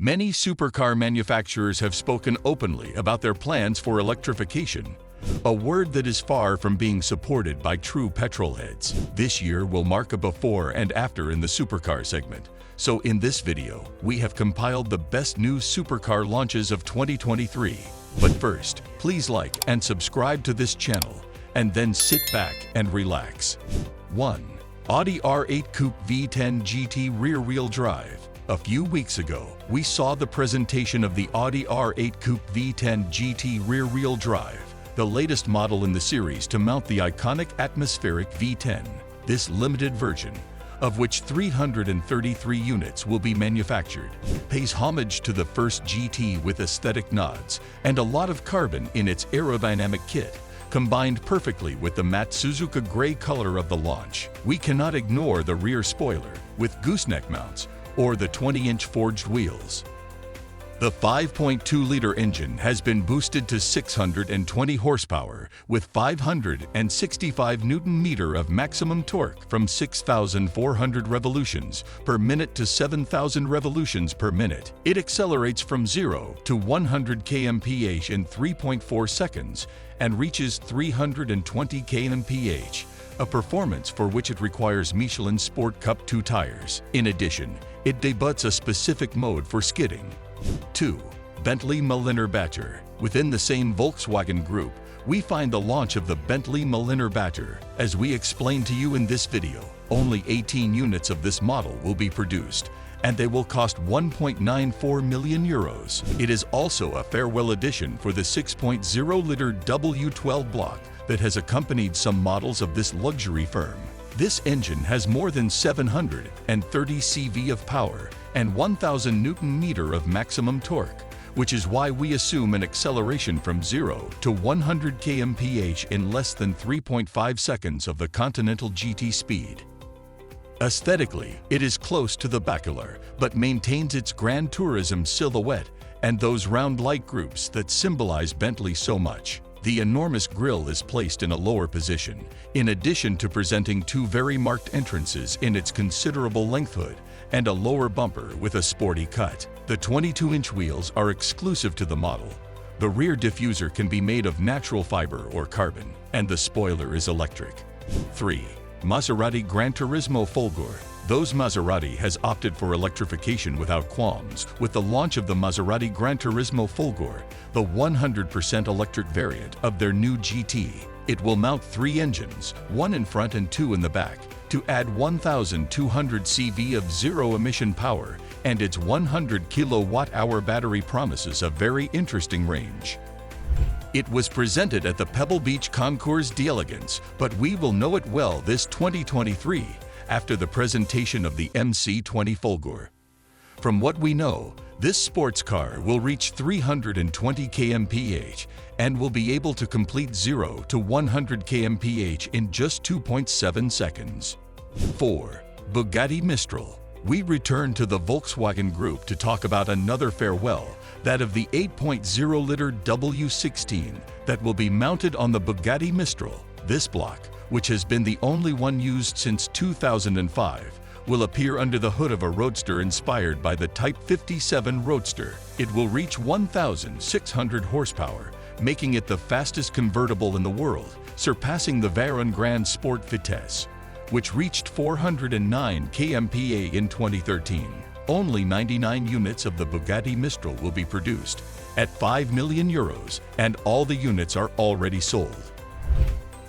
Many supercar manufacturers have spoken openly about their plans for electrification, a word that is far from being supported by true petrolheads. This year will mark a before and after in the supercar segment. So in this video, we have compiled the best new supercar launches of 2023. But first, please like and subscribe to this channel, and then sit back and relax. 1. Audi R8 Coupe V10 GT rear-wheel drive. A few weeks ago, we saw the presentation of the Audi R8 Coupe V10 GT rear-wheel drive, the latest model in the series to mount the iconic atmospheric V10. This limited version, of which 333 units will be manufactured, pays homage to the first GT with aesthetic nods and a lot of carbon in its aerodynamic kit, combined perfectly with the matte Suzuka gray color of the launch. We cannot ignore the rear spoiler with gooseneck mounts or the 20-inch forged wheels. The 5.2-liter engine has been boosted to 620 horsepower with 565 Newton-meter of maximum torque from 6,400 revolutions per minute to 7,000 revolutions per minute. It accelerates from 0 to 100 km/h in 3.4 seconds and reaches 320 km/h, a performance for which it requires Michelin Sport Cup 2 tires. In addition, it debuts a specific mode for skidding. 2. Bentley Mulliner Badger. Within the same Volkswagen group, we find the launch of the Bentley Mulliner Badger. As we explained to you in this video, only 18 units of this model will be produced, and they will cost 1.94 million euros. It is also a farewell edition for the 6.0-liter W12 block that has accompanied some models of this luxury firm. This engine has more than 730 CV of power and 1,000 Newton-meter of maximum torque, which is why we assume an acceleration from 0 to 100 km/h in less than 3.5 seconds of the Continental GT speed. Aesthetically, it is close to the Bacalar, but maintains its Grand Tourism silhouette and those round light groups that symbolize Bentley so much. The enormous grille is placed in a lower position, in addition to presenting two very marked entrances in its considerable length hood and a lower bumper with a sporty cut. The 22-inch wheels are exclusive to the model. The rear diffuser can be made of natural fiber or carbon, and the spoiler is electric. 3. Maserati Gran Turismo Folgore. Though Maserati has opted for electrification without qualms with the launch of the Maserati Gran Turismo Folgore, the 100% electric variant of their new GT. It will mount 3 engines, 1 in front and 2 in the back, to add 1,200 CV of zero-emission power, and its 100 kilowatt-hour battery promises a very interesting range. It was presented at the Pebble Beach Concours d'Elegance, but we will know it well this 2023 after the presentation of the MC20 Folgore. From what we know, this sports car will reach 320 km/h and will be able to complete 0 to 100 km/h in just 2.7 seconds. 4. Bugatti Mistral. We return to the Volkswagen Group to talk about another farewell, that of the 8.0-liter W16 that will be mounted on the Bugatti Mistral. This block, which has been the only one used since 2005, will appear under the hood of a roadster inspired by the Type 57 Roadster. It will reach 1,600 horsepower, making it the fastest convertible in the world, surpassing the Veyron Grand Sport Vitesse, which reached 409 km/h in 2013. Only 99 units of the Bugatti Mistral will be produced at 5 million euros, and all the units are already sold.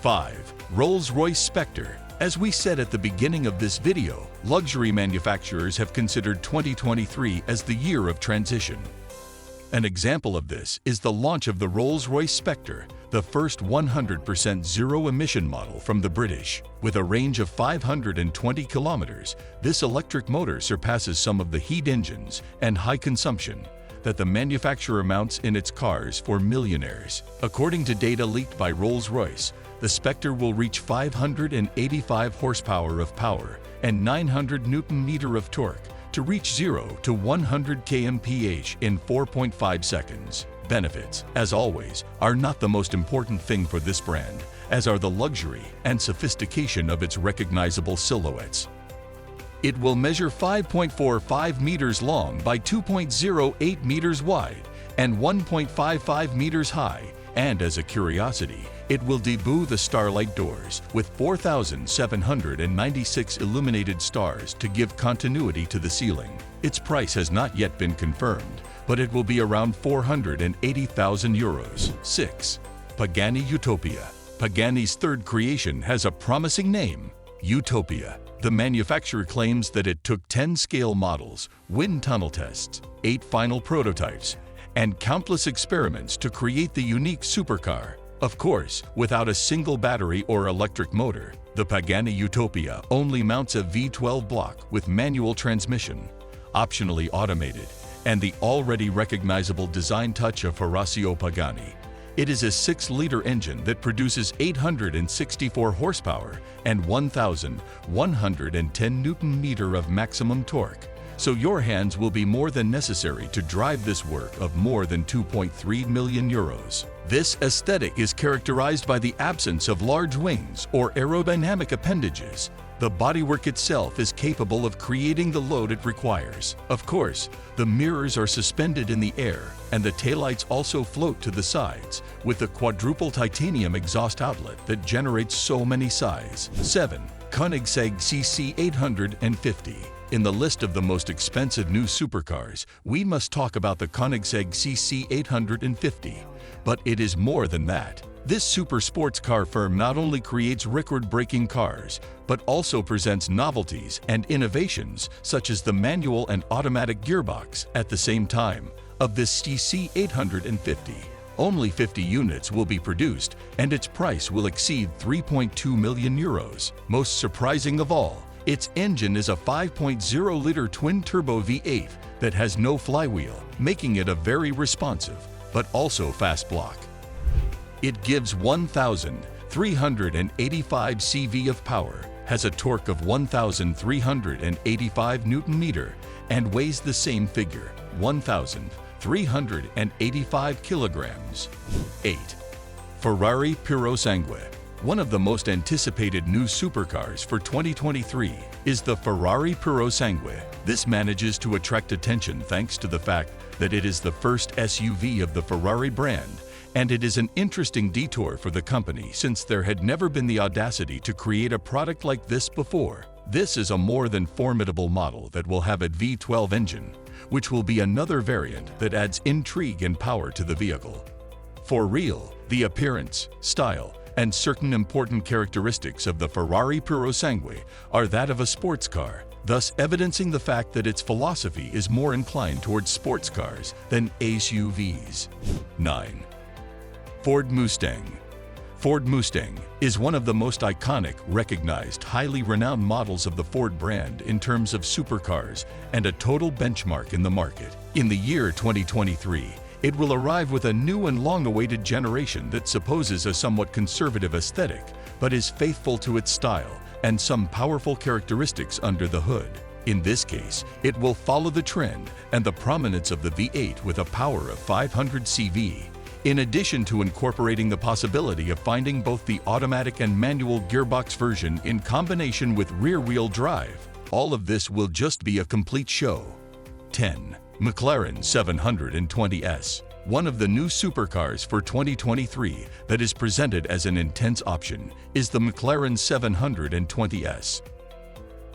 5. Rolls-Royce Spectre. As we said at the beginning of this video, luxury manufacturers have considered 2023 as the year of transition. An example of this is the launch of the Rolls-Royce Spectre, the first 100% zero-emission model from the British. With a range of 520 kilometers, this electric motor surpasses some of the heat engines and high consumption that the manufacturer mounts in its cars for millionaires. According to data leaked by Rolls-Royce, the Spectre will reach 585 horsepower of power and 900 Newton-meter of torque to reach 0 to 100 km/h in 4.5 seconds. Benefits, as always, are not the most important thing for this brand, as are the luxury and sophistication of its recognizable silhouettes. It will measure 5.45 meters long by 2.08 meters wide and 1.55 meters high, and as a curiosity, it will debut the starlight doors with 4,796 illuminated stars to give continuity to the ceiling. Its price has not yet been confirmed, but it will be around 480,000 euros. 6. Pagani Utopia. Pagani's third creation has a promising name, Utopia. The manufacturer claims that it took 10 scale models, wind tunnel tests, 8 final prototypes, and countless experiments to create the unique supercar. Of course, without a single battery or electric motor, the Pagani Utopia only mounts a V12 block with manual transmission, optionally automated, and the already recognizable design touch of Horacio Pagani. It is a 6-liter engine that produces 864 horsepower and 1,110 Newton-meter of maximum torque. So your hands will be more than necessary to drive this work of more than 2.3 million euros. This aesthetic is characterized by the absence of large wings or aerodynamic appendages. The bodywork itself is capable of creating the load it requires. Of course, the mirrors are suspended in the air and the taillights also float to the sides with a quadruple titanium exhaust outlet that generates so many sighs. 7. Koenigsegg CC850. In the list of the most expensive new supercars, we must talk about the Koenigsegg CC850. But it is more than that. This super sports car firm not only creates record-breaking cars, but also presents novelties and innovations such as the manual and automatic gearbox at the same time. Of this CC850, only 50 units will be produced and its price will exceed 3.2 million euros. Most surprising of all, its engine is a 5.0-liter twin-turbo V8 that has no flywheel, making it a very responsive, but also fast block. It gives 1,385 CV of power, has a torque of 1,385 Newton-meter, and weighs the same figure, 1,385 kilograms. 8. Ferrari Purosangue. One of the most anticipated new supercars for 2023 is the Ferrari Purosangue. This manages to attract attention thanks to the fact that it is the first SUV of the Ferrari brand, and it is an interesting detour for the company since there had never been the audacity to create a product like this before. This is a more than formidable model that will have a V12 engine, which will be another variant that adds intrigue and power to the vehicle. For real, the appearance, style, and certain important characteristics of the Ferrari Purosangue are that of a sports car, thus evidencing the fact that its philosophy is more inclined towards sports cars than SUVs. 9. Ford Mustang. Ford Mustang is one of the most iconic, recognized, highly renowned models of the Ford brand in terms of supercars and a total benchmark in the market. In the year 2023, it will arrive with a new and long-awaited generation that supposes a somewhat conservative aesthetic, but is faithful to its style and some powerful characteristics under the hood. In this case, it will follow the trend and the prominence of the V8 with a power of 500 CV. In addition to incorporating the possibility of finding both the automatic and manual gearbox version in combination with rear-wheel drive, all of this will just be a complete show. 10. McLaren 720S. One of the new supercars for 2023 that is presented as an intense option is the McLaren 720S.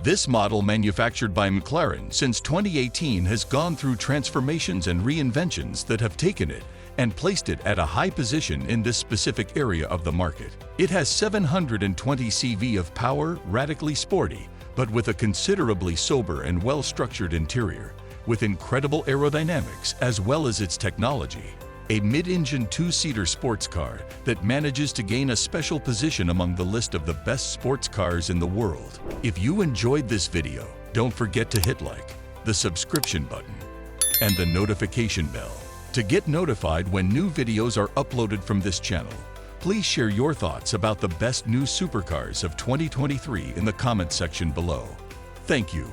This model, manufactured by McLaren since 2018, has gone through transformations and reinventions that have taken it and placed it at a high position in this specific area of the market. It has 720 CV of power, radically sporty, but with a considerably sober and well-structured interior, with incredible aerodynamics as well as its technology. A mid-engine 2-seater sports car that manages to gain a special position among the list of the best sports cars in the world. If you enjoyed this video, don't forget to hit like, the subscription button, and the notification bell to get notified when new videos are uploaded from this channel. Please share your thoughts about the best new supercars of 2023 in the comment section below. Thank you.